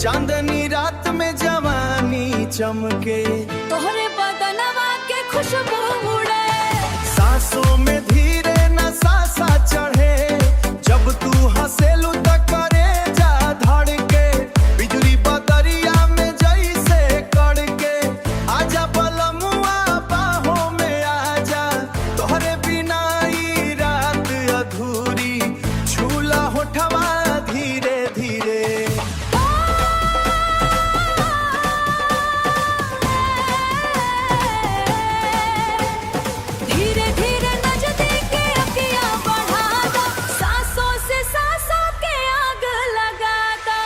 चांदनी रात में जवानी चमके, तोहरे बदनवा के खुशबू उड़े, सांसों में धीरे नशा सा चढ़े, जब तू हंसेलू त करे जा धड़के, बिजली बदरिया में जैसे कड़के, आजा बलमुआ बाहों में आजा, तोहरे बिना ई रात अधूरी, झूला होठवा धीरे धीरे। धीरे धीरे नजदीक अखियां बढ़ाता, सांसों से सांसों के आग लगाता,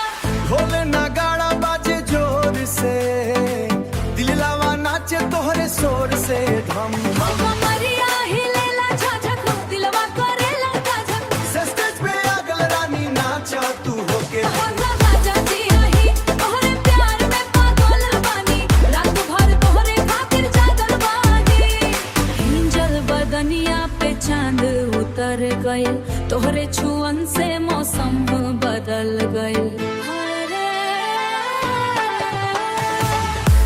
ढोल नगाड़ा बाजे जोर से, दिल लावा नाचे तोहरे शोर से, धम धम कमरिया हिलेला झझक, दिलवा करेला धधक, से स्टेज पे अगल रानी नाचा तू होके। होना बाजा जिया ही, तोहरे प्यार में पागल बानी, रात भर तोहरे खातिर जागल बानी, हिंजल बदनिया पे चांद उतर गइल, तोहरे छुअन से मौसम बदल गइल।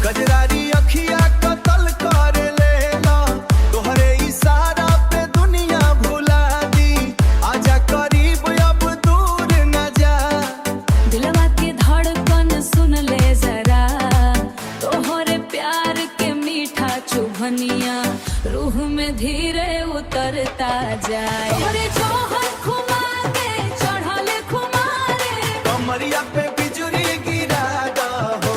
गजरारी अखिया कतल कर लेला, तोहरे इशारा पे दुनिया भुला दी, आजा करीब अब दूर न जा, दिलवा के धड़कन सुन ले जरा, तोहरे प्यार के मीठा चुभनिया रूह में धीरे उतरता जाए, तोहरे जोहर खुमा के चढ़ल खुमारे, कमरिया पे बिजुरी गिरा दहो,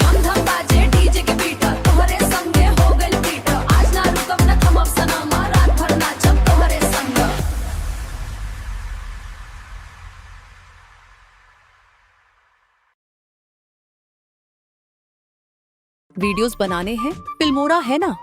हम धम बाजे डीजे के बीट, तोहरे संगे हो गइल पीट, आज ना रुकब न थमब सनम, रात भर नाचब तोहरे संग। वीडियोस बनाने हैं फिल्मोरा है ना।